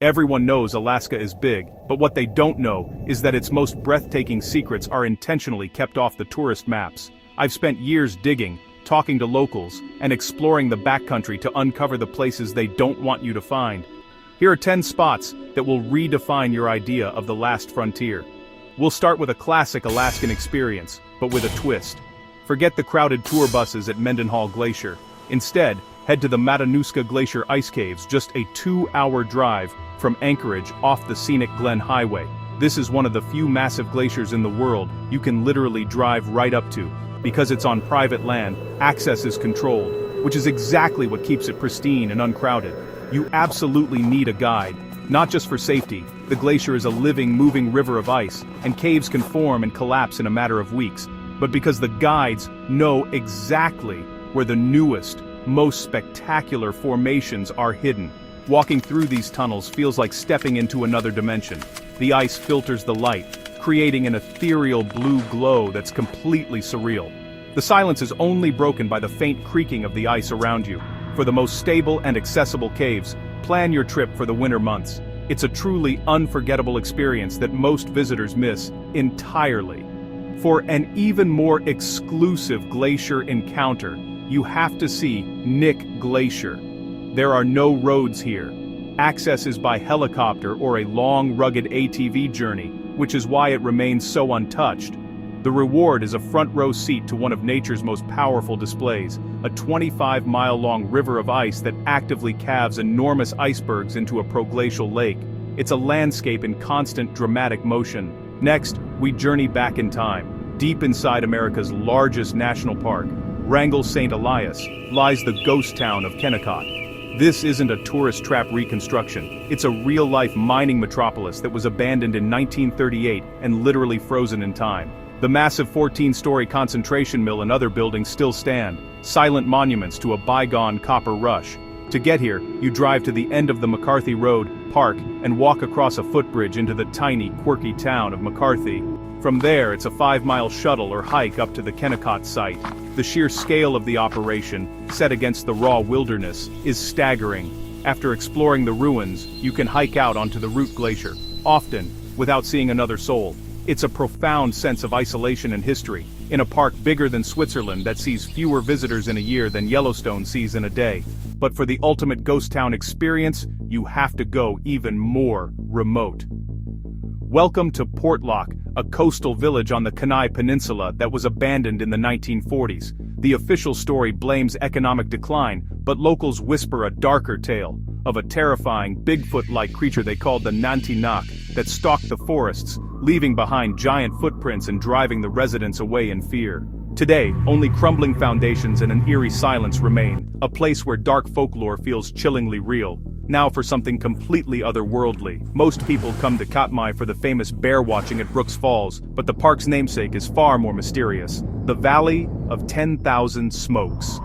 Everyone knows Alaska is big, but what they don't know is that its most breathtaking secrets are intentionally kept off the tourist maps. I've spent years digging, talking to locals, and exploring the backcountry to uncover the places they don't want you to find. Here are 10 spots that will redefine your idea of the last frontier. We'll start with a classic Alaskan experience, but with a twist. Forget the crowded tour buses at Mendenhall Glacier. Instead, head to the Matanuska Glacier Ice Caves, just a 2-hour drive from Anchorage off the scenic Glen Highway. This is one of the few massive glaciers in the world you can literally drive right up to. Because it's on private land, access is controlled, which is exactly what keeps it pristine and uncrowded. You absolutely need a guide, not just for safety. The glacier is a living, moving river of ice, and caves can form and collapse in a matter of weeks, but because the guides know exactly where the newest, most spectacular formations are hidden. Walking through these tunnels feels like stepping into another dimension. The ice filters the light, creating an ethereal blue glow that's completely surreal. The silence is only broken by the faint creaking of the ice around you. For the most stable and accessible caves, plan your trip for the winter months. It's a truly unforgettable experience that most visitors miss entirely. For an even more exclusive glacier encounter, you have to see Knik Glacier. There are no roads here. Access is by helicopter or a long, rugged ATV journey, which is why it remains so untouched. The reward is a front-row seat to one of nature's most powerful displays, a 25-mile-long river of ice that actively calves enormous icebergs into a proglacial lake. It's a landscape in constant dramatic motion. Next, we journey back in time. Deep inside America's largest national park, Wrangell St. Elias, lies the ghost town of Kennecott. This isn't a tourist trap reconstruction. It's a real-life mining metropolis that was abandoned in 1938 and literally frozen in time. The massive 14-story concentration mill and other buildings still stand, silent monuments to a bygone copper rush. To get here, you drive to the end of the McCarthy Road, park, and walk across a footbridge into the tiny, quirky town of McCarthy. From there, it's a 5-mile shuttle or hike up to the Kennecott site. The sheer scale of the operation, set against the raw wilderness, is staggering. After exploring the ruins, you can hike out onto the Root Glacier, often without seeing another soul. It's a profound sense of isolation and history, in a park bigger than Switzerland that sees fewer visitors in a year than Yellowstone sees in a day. But for the ultimate ghost town experience, you have to go even more remote. Welcome to Portlock, a coastal village on the Kenai Peninsula that was abandoned in the 1940s. The official story blames economic decline, but locals whisper a darker tale of a terrifying, Bigfoot-like creature they called the Nantinak that stalked the forests, leaving behind giant footprints and driving the residents away in fear. Today, only crumbling foundations and an eerie silence remain, a place where dark folklore feels chillingly real. Now for something completely otherworldly. Most people come to Katmai for the famous bear watching at Brooks Falls, but the park's namesake is far more mysterious. The Valley of 10,000 Smokes.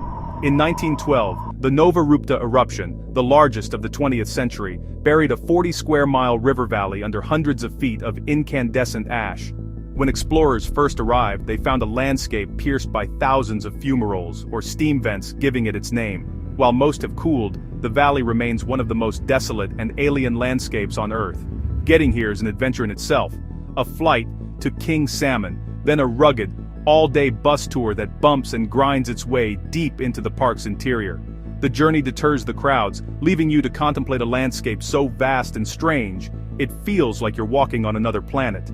In 1912, the Nova Rupta eruption, the largest of the 20th century, buried a 40-square-mile river valley under hundreds of feet of incandescent ash. When explorers first arrived, they found a landscape pierced by thousands of fumaroles, or steam vents, giving it its name. While most have cooled, the valley remains one of the most desolate and alien landscapes on Earth. Getting here is an adventure in itself. A flight to King Salmon, then a rugged, all-day bus tour that bumps and grinds its way deep into the park's interior. The journey deters the crowds, leaving you to contemplate a landscape so vast and strange, it feels like you're walking on another planet.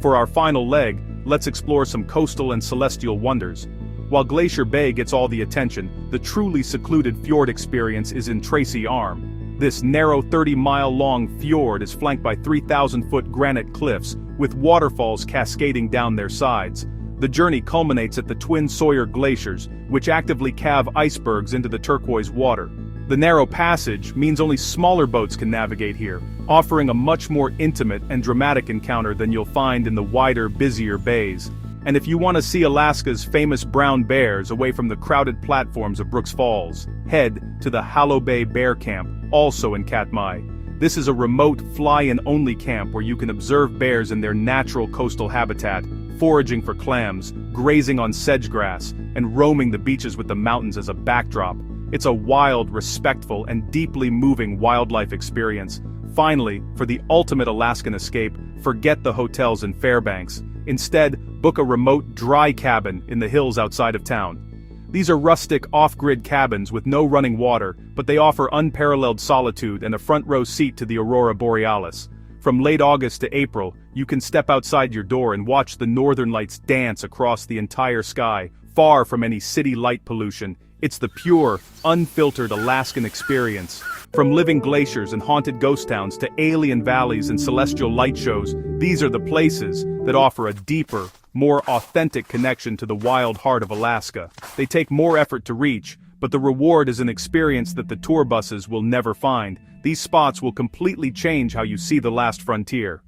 For our final leg, let's explore some coastal and celestial wonders. While Glacier Bay gets all the attention, the truly secluded fjord experience is in Tracy Arm. This narrow 30-mile-long fjord is flanked by 3,000-foot granite cliffs, with waterfalls cascading down their sides. The journey culminates at the Twin Sawyer Glaciers, which actively calve icebergs into the turquoise water. The narrow passage means only smaller boats can navigate here, offering a much more intimate and dramatic encounter than you'll find in the wider, busier bays. And if you want to see Alaska's famous brown bears away from the crowded platforms of Brooks Falls, head to the Hallow Bay Bear Camp, also in Katmai. This is a remote, fly-in-only camp where you can observe bears in their natural coastal habitat, foraging for clams, grazing on sedge grass, and roaming the beaches with the mountains as a backdrop. It's a wild, respectful, and deeply moving wildlife experience, Finally, for the ultimate Alaskan escape, forget the hotels in Fairbanks. Instead, book a remote, dry cabin in the hills outside of town. These are rustic, off-grid cabins with no running water, but they offer unparalleled solitude and a front-row seat to the aurora borealis. From late August to April, you can step outside your door and watch the northern lights dance across the entire sky, far from any city light pollution. It's the pure, unfiltered Alaskan experience. From living glaciers and haunted ghost towns to alien valleys and celestial light shows, these are the places that offer a deeper, more authentic connection to the wild heart of Alaska. They take more effort to reach, but the reward is an experience that the tour buses will never find. These spots will completely change how you see the last frontier.